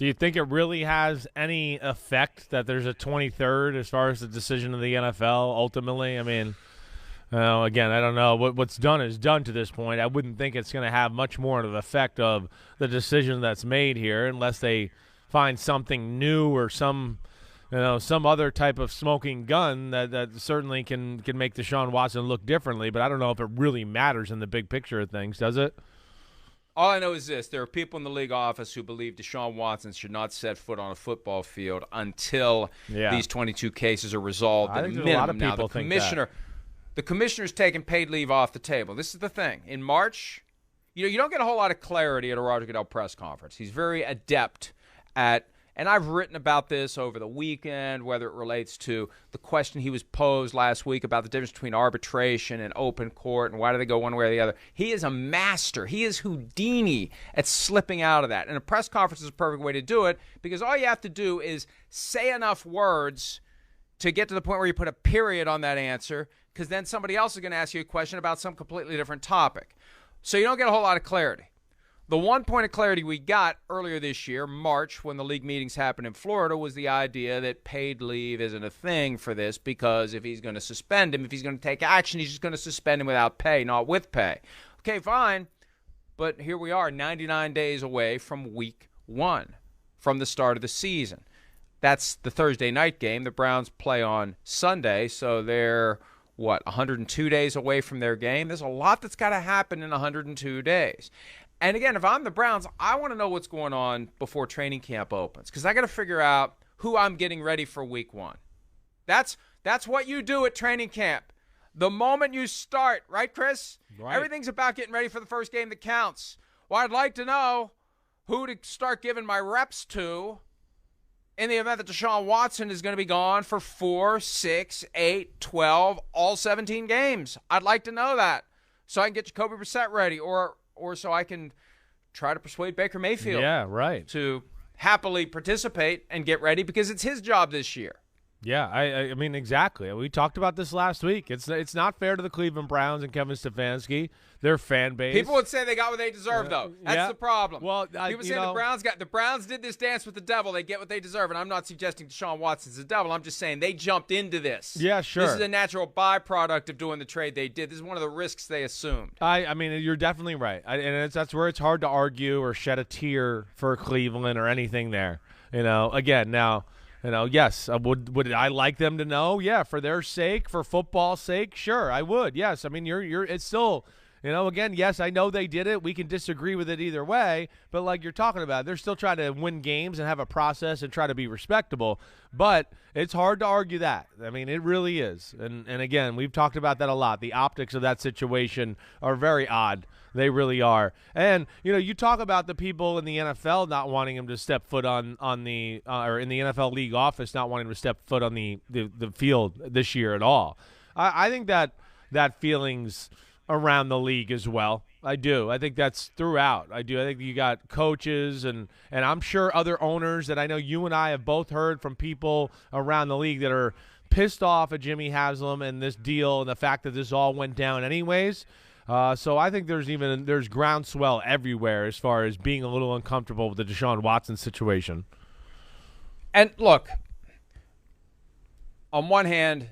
Do you think it really has any effect that there's a 23rd as far as the decision of the NFL ultimately? I mean, again, I don't know. What's done is done to this point. I wouldn't think it's going to have much more of an effect of the decision that's made here unless they find something new or some other type of smoking gun that certainly can make Deshaun Watson look differently. But I don't know if it really matters in the big picture of things, does it? All I know is this. There are people in the league office who believe Deshaun Watson should not set foot on a football field until these 22 cases are resolved. I think a lot of people think that. The commissioner's taking paid leave off the table. This is the thing. In March, you don't get a whole lot of clarity at a Roger Goodell press conference. He's very adept at, and I've written about this over the weekend, whether it relates to the question he was posed last week about the difference between arbitration and open court and why do they go one way or the other. He is a master. He is Houdini at slipping out of that. And a press conference is a perfect way to do it because all you have to do is say enough words to get to the point where you put a period on that answer, because then somebody else is going to ask you a question about some completely different topic. So you don't get a whole lot of clarity. The one point of clarity we got earlier this year, March, when the league meetings happened in Florida, was the idea that paid leave isn't a thing for this because if he's going to suspend him, if he's going to take action, he's just going to suspend him without pay, not with pay. Okay, fine. But here we are, 99 days away from week 1, from the start of the season. That's the Thursday night game. The Browns play on Sunday, so they're 102 days away from their game. There's a lot that's got to happen in 102 days. And again, if I'm the Browns, I want to know what's going on before training camp opens because I got to figure out who I'm getting ready for week 1. That's what you do at training camp. The moment you start, right, Chris? Right. Everything's about getting ready for the first game that counts. Well, I'd like to know who to start giving my reps to in the event that Deshaun Watson is going to be gone for 4, 6, 8, 12, all 17 games. I'd like to know that so I can get Jacoby Brissett ready or so I can try to persuade Baker Mayfield to happily participate and get ready because it's his job this year. Yeah, I mean, exactly. We talked about this last week. It's not fair to the Cleveland Browns and Kevin Stefanski, their fan base. People would say they got what they deserve, though. That's the problem. Well, people say the Browns did this dance with the devil. They get what they deserve, and I'm not suggesting Deshaun Watson's the devil. I'm just saying they jumped into this. Yeah, sure. This is a natural byproduct of doing the trade they did. This is one of the risks they assumed. I mean, you're definitely right, and that's where it's hard to argue or shed a tear for Cleveland or anything there. Again, now. Yes, would I like them to know? Yeah, for their sake, for football's sake, sure, I would. Yes, I mean, it's still, again, yes, I know they did it. We can disagree with it either way, but like you're talking about, they're still trying to win games and have a process and try to be respectable. But it's hard to argue that. I mean, it really is. And again, we've talked about that a lot. The optics of that situation are very odd. They really are. And, you talk about the people in the NFL not wanting him to step foot on the or in the NFL league office not wanting him to step foot on the field this year at all. I think that feeling's around the league as well. I do. I think that's throughout. I do. I think you got coaches and I'm sure other owners that I know you and I have both heard from people around the league that are pissed off at Jimmy Haslem and this deal and the fact that this all went down anyways. So I think there's groundswell everywhere as far as being a little uncomfortable with the Deshaun Watson situation. And look, on one hand,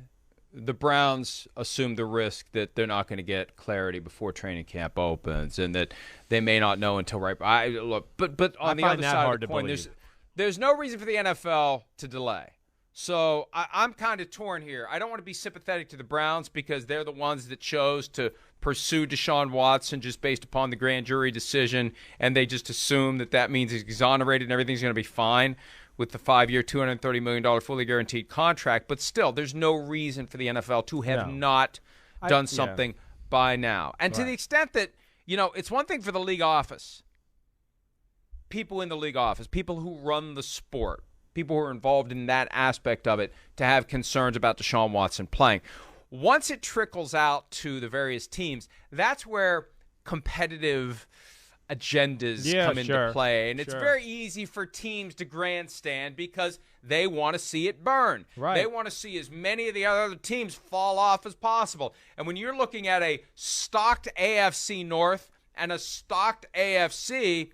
the Browns assume the risk that they're not going to get clarity before training camp opens and that they may not know until right. But on the other side of the coin, there's no reason for the NFL to delay. So I'm kind of torn here. I don't want to be sympathetic to the Browns because they're the ones that chose to pursue Deshaun Watson just based upon the grand jury decision, and they just assume that means he's exonerated and everything's going to be fine with the 5-year, $230 million fully guaranteed contract. But still, there's no reason for the NFL to have not done something by now. And to the extent that, it's one thing for the league office, people in the league office, people who run the sport, people who are involved in that aspect of it, to have concerns about Deshaun Watson playing. Once it trickles out to the various teams, that's where competitive agendas come into play. And it's very easy for teams to grandstand because they want to see it burn. Right. They want to see as many of the other teams fall off as possible. And when you're looking at a stocked AFC North and a stocked AFC,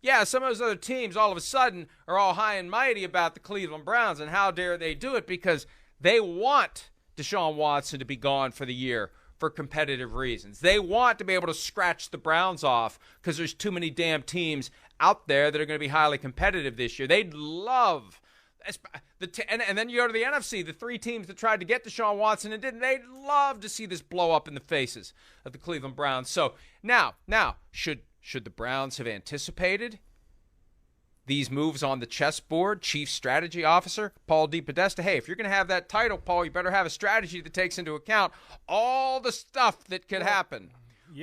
Yeah, some of those other teams all of a sudden are all high and mighty about the Cleveland Browns, and how dare they do it, because they want Deshaun Watson to be gone for the year for competitive reasons. They want to be able to scratch the Browns off because there's too many damn teams out there that are going to be highly competitive this year. They'd love and then you go to the NFC, the three teams that tried to get Deshaun Watson and didn't. They'd love to see this blow up in the faces of the Cleveland Browns. So now, should the Browns have anticipated these moves on the chessboard? Chief Strategy Officer Paul DePodesta, hey, if you're going to have that title, Paul, you better have a strategy that takes into account all the stuff that could happen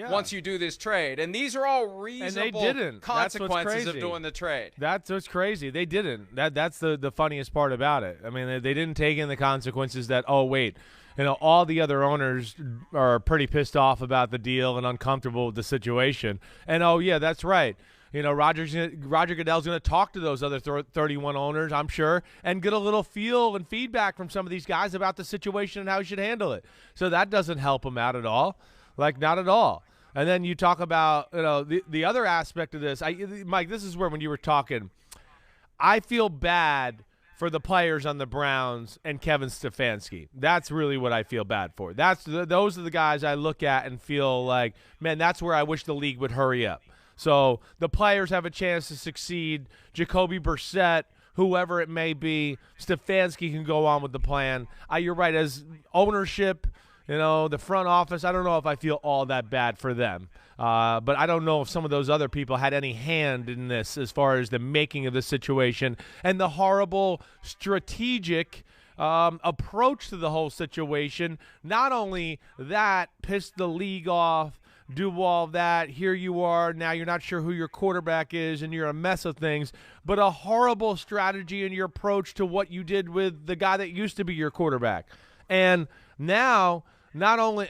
once you do this trade. And these are all reasonable consequences of doing the trade. That's what's crazy. They didn't. That's the funniest part about it. I mean, they didn't take in the consequences that, oh, wait, all the other owners are pretty pissed off about the deal and uncomfortable with the situation. And, oh, yeah, that's right. Roger Goodell's going to talk to those other 31 owners, I'm sure, and get a little feel and feedback from some of these guys about the situation and how he should handle it. So that doesn't help him out at all. Like, not at all. And then you talk about, the other aspect of this. Mike, this is where when you were talking, I feel bad for the players on the Browns and Kevin Stefanski. That's really what I feel bad for. Those are the guys I look at and feel like, man, that's where I wish the league would hurry up. So the players have a chance to succeed. Jacoby Brissett, whoever it may be, Stefanski can go on with the plan. You're right, as ownership, the front office, I don't know if I feel all that bad for them. But I don't know if some of those other people had any hand in this as far as the making of the situation and the horrible strategic approach to the whole situation. Not only that, pissed the league off, do all that, here you are, now you're not sure who your quarterback is and you're a mess of things, but a horrible strategy in your approach to what you did with the guy that used to be your quarterback. And now not only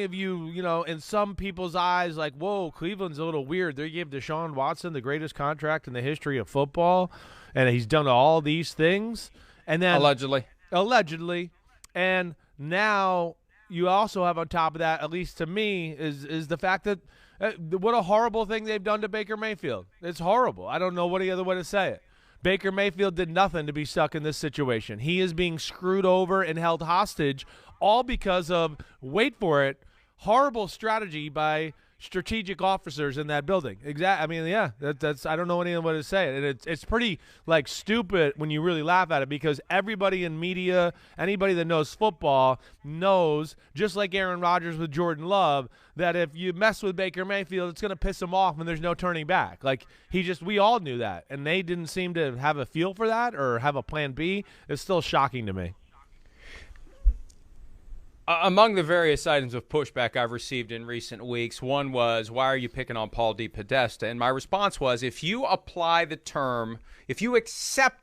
have you, in some people's eyes, like, whoa, Cleveland's a little weird. They gave Deshaun Watson the greatest contract in the history of football, and he's done all these things. And then allegedly, and now you also have on top of that, at least to me, is the fact that what a horrible thing they've done to Baker Mayfield. It's horrible. I don't know what any other way to say it. Baker Mayfield did nothing to be stuck in this situation. He is being screwed over and held hostage, all because of, wait for it, horrible strategy by strategic officers in that building. Exactly. I mean, yeah, that's I don't know any other way to say it. And it's pretty stupid when you really laugh at it, because everybody in media, anybody that knows football knows, just like Aaron Rodgers with Jordan Love, that if you mess with Baker Mayfield, it's going to piss him off and there's no turning back. Like, we all knew that, and they didn't seem to have a feel for that or have a plan B. It's still shocking to me. Among the various items of pushback I've received in recent weeks, one was, why are you picking on Paul DePodesta? And my response was, if you accept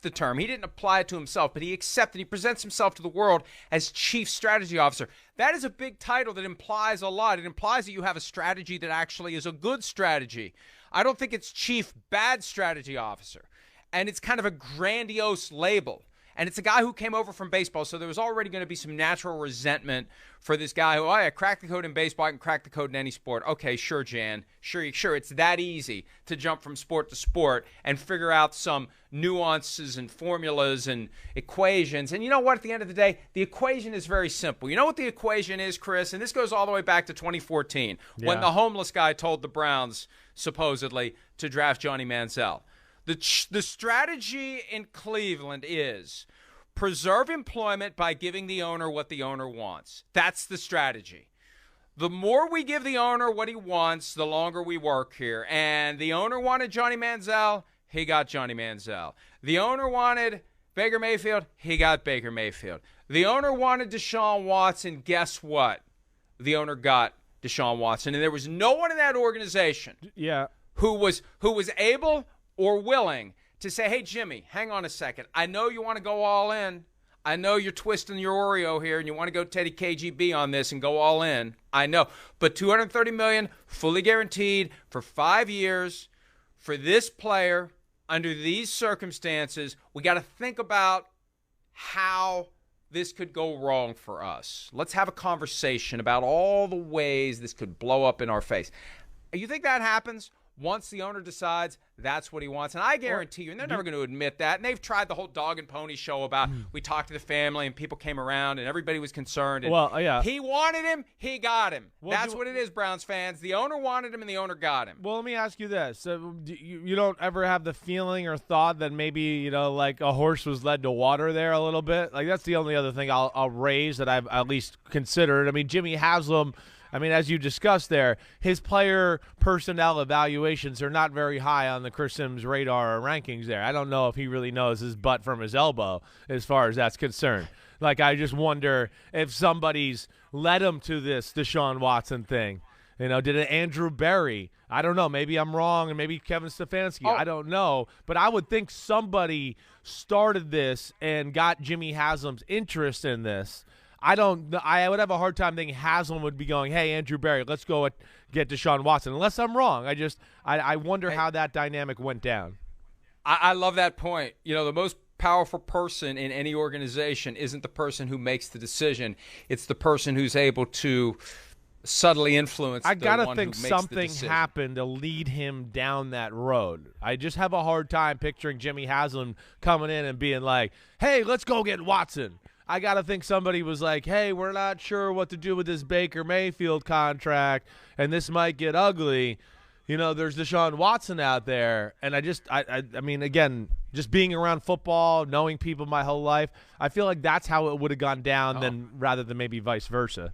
the term, he didn't apply it to himself, but he accepted, he presents himself to the world as Chief Strategy Officer. That is a big title that implies a lot. It implies that you have a strategy that actually is a good strategy. I don't think it's Chief Bad Strategy Officer. And it's kind of a grandiose label. And it's a guy who came over from baseball, so there was already going to be some natural resentment for this guy who, I cracked the code in baseball, I can crack the code in any sport. Okay, sure, Jan. Sure, it's that easy to jump from sport to sport and figure out some nuances and formulas and equations. And you know what? At the end of the day, the equation is very simple. You know what the equation is, Chris? And this goes all the way back to 2014 when the homeless guy told the Browns, supposedly, to draft Johnny Manziel. The strategy in Cleveland is preserve employment by giving the owner what the owner wants. That's the strategy. The more we give the owner what he wants, the longer we work here. And the owner wanted Johnny Manziel, he got Johnny Manziel. The owner wanted Baker Mayfield, he got Baker Mayfield. The owner wanted Deshaun Watson, guess what? The owner got Deshaun Watson. And there was no one in that organization who was able or willing to say, hey, Jimmy, hang on a second. I know you want to go all in. I know you're twisting your Oreo here and you want to go Teddy KGB on this and go all in. I know. But $230 million, fully guaranteed for 5 years for this player under these circumstances. We got to think about how this could go wrong for us. Let's have a conversation about all the ways this could blow up in our face. You think that happens? once the owner decides that's what he wants, and I guarantee you, and they're never going to admit that, and they've tried the whole dog and pony show about we talked to the family and people came around and everybody was concerned. And he wanted him, he got him. That's what it is, Browns fans. The owner wanted him and the owner got him. Well, let me ask you this. You don't ever have the feeling or thought that maybe, like a horse was led to water there a little bit? Like, that's the only other thing I'll raise that I've at least considered. I mean, Jimmy Haslem, as you discussed there, his player personnel evaluations are not very high on the Chris Sims radar or rankings there. I don't know if he really knows his butt from his elbow as far as that's concerned. Like, I just wonder if somebody's led him to this Deshaun Watson thing. Did it Andrew Berry? I don't know. Maybe I'm wrong, and maybe Kevin Stefanski. I don't know. But I would think somebody started this and got Jimmy Haslem's interest in this. I would have a hard time thinking Haslem would be going, hey, Andrew Berry, let's go get Deshaun Watson. Unless I'm wrong. I wonder how that dynamic went down. I love that point. The most powerful person in any organization isn't the person who makes the decision. It's the person who's able to subtly influence the one who makes the decision. I gotta think something happened to lead him down that road. I just have a hard time picturing Jimmy Haslem coming in and being like, hey, let's go get Watson. I got to think somebody was like, hey, we're not sure what to do with this Baker Mayfield contract, and this might get ugly. There's Deshaun Watson out there. And I mean, again, just being around football, knowing people my whole life, I feel like that's how it would have gone down rather than maybe vice versa.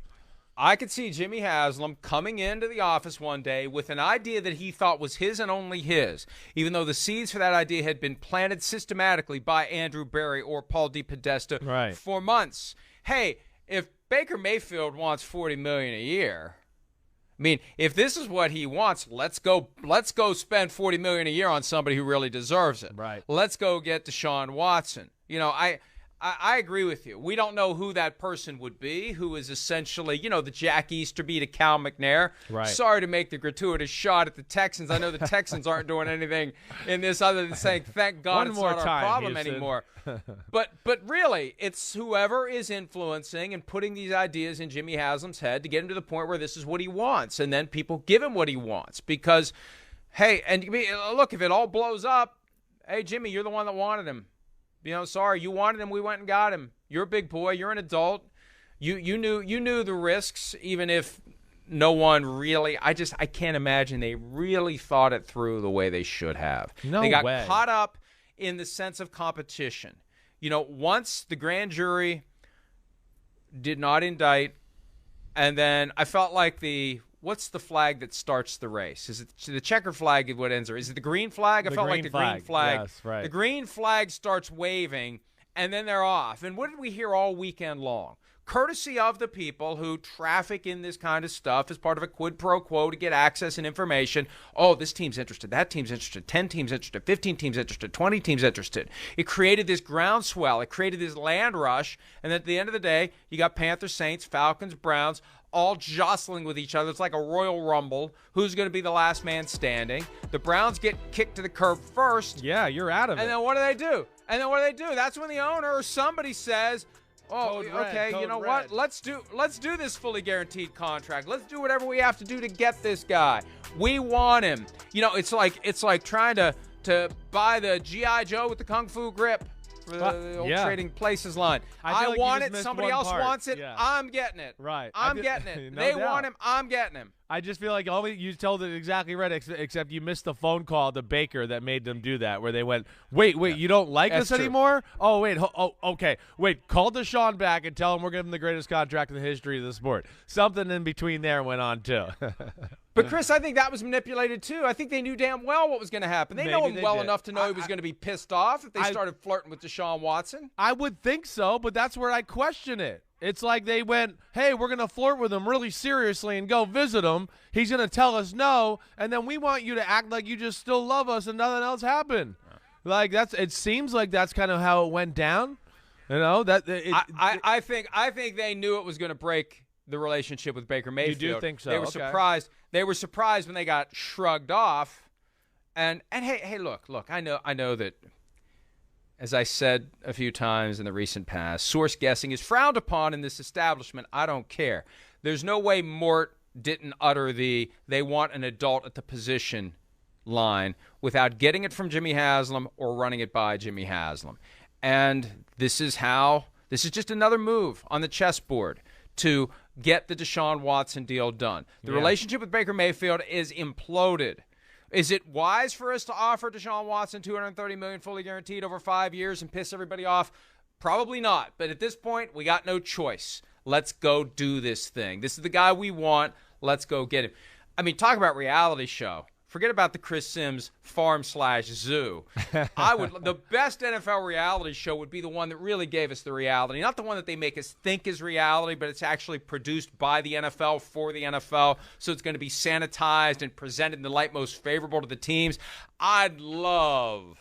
I could see Jimmy Haslem coming into the office one day with an idea that he thought was his and only his, even though the seeds for that idea had been planted systematically by Andrew Berry or Paul DePodesta for months. Hey, if Baker Mayfield wants $40 million a year, if this is what he wants, let's go spend $40 million a year on somebody who really deserves it. Right. Let's go get Deshaun Watson. I agree with you. We don't know who that person would be, who is essentially, the Jack Easterbee to Cal McNair. Right. Sorry to make the gratuitous shot at the Texans. I know the Texans aren't doing anything in this other than saying, thank God it's not our problem anymore. But really, it's whoever is influencing and putting these ideas in Jimmy Haslem's head to get him to the point where this is what he wants, and then people give him what he wants. Because, hey, and look, if it all blows up, hey, Jimmy, you're the one that wanted him. Sorry, you wanted him, we went and got him. You're a big boy, you're an adult. You knew the risks, even if no one really, I can't imagine they really thought it through the way they should have. They got caught up in the sense of competition. Once the grand jury did not indict, and then I felt like what's the flag that starts the race? Is it the checker flag? What ends it? Is it the green flag? I felt like the green flag. Yes, right. The green flag starts waving, and then they're off. And what did we hear all weekend long? Courtesy of the people who traffic in this kind of stuff as part of a quid pro quo to get access and information. Oh, this team's interested. That team's interested. 10 teams interested. 15 teams interested. 20 teams interested. It created this groundswell. It created this land rush. And at the end of the day, you got Panthers, Saints, Falcons, Browns, all jostling with each other. It's like a Royal Rumble. Who's going to be the last man standing? The Browns get kicked to the curb first. Yeah, you're out of it. And then what do? That's when the owner or somebody says, oh, okay, you know what? Let's do this fully guaranteed contract. Let's do whatever we have to do to get this guy. We want him. It's like trying to buy the G.I. Joe with the Kung Fu grip. For the old Trading Places line. I want it. Somebody else wants it. Yeah. I'm getting it. Right. I'm getting it. They want him. I'm getting him. I just feel like you told it exactly right, except you missed the phone call to Baker that made them do that, where they went, wait, you don't like us anymore? Oh, wait, okay. Wait, call Deshaun back and tell him we're giving him the greatest contract in the history of the sport. Something in between there went on, too. But, Chris, I think that was manipulated, too. I think they knew damn well what was going to happen. They know him well enough to know he was going to be pissed off if they started flirting with Deshaun Watson. I would think so, but that's where I question it. It's like they went, hey, we're going to flirt with him really seriously and go visit him. He's going to tell us no, and then we want you to act like you just still love us and nothing else happened. Like it seems like that's kind of how it went down. I think they knew it was going to break the relationship with Baker Mayfield. You do think so? They were surprised. They were surprised when they got shrugged off. And hey, look, I know that, as I said a few times in the recent past, source guessing is frowned upon in this establishment. I don't care. There's no way Mort didn't utter they want an adult at the position line without getting it from Jimmy Haslem or running it by Jimmy Haslem. And this is just another move on the chessboard to get the Deshaun Watson deal done. The relationship with Baker Mayfield is imploded. Is it wise for us to offer Deshaun Watson $230 million fully guaranteed over 5 years and piss everybody off? Probably not. But at this point, we got no choice. Let's go do this thing. This is the guy we want. Let's go get him. I mean, talk about reality show. Forget about the Chris Sims farm/zoo. The best NFL reality show would be the one that really gave us the reality. Not the one that they make us think is reality, but it's actually produced by the NFL for the NFL. So it's going to be sanitized and presented in the light most favorable to the teams. I'd love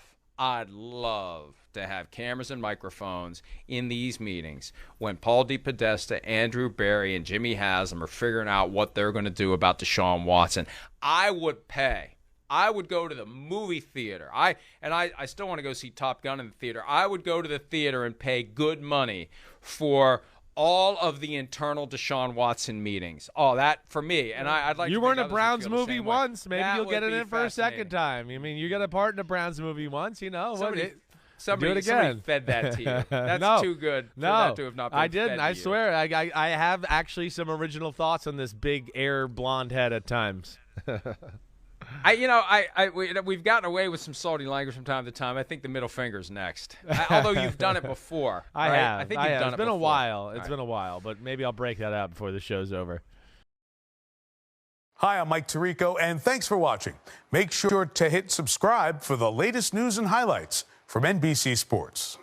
to have cameras and microphones in these meetings when Paul DePodesta, Andrew Berry, and Jimmy Haslem are figuring out what they're going to do about Deshaun Watson. I would pay. I would go to the movie theater. I still want to go see Top Gun in the theater. I would go to the theater and pay good money for all of the internal Deshaun Watson meetings. Oh, that for me. And I'd like. You to were in a others would Browns feel the movie same way. once. Maybe That you'll get would it be in for a second fascinating. time. I mean, you got a part in a Browns movie once. You know Somebody do it again. fed that to you. That's No. too good for No, that to have not been I didn't. fed to I you. swear. I have actually some original thoughts on this big air blonde head at times. We've gotten away with some salty language from time to time. I think the middle finger's next. Although you've done it before. I right? have. I think you've done It's it been before. a while. It's All been a while, but maybe I'll break that out before the show's over. Hi, I'm Mike Tirico, and thanks for watching. Make sure to hit subscribe for the latest news and highlights from NBC Sports.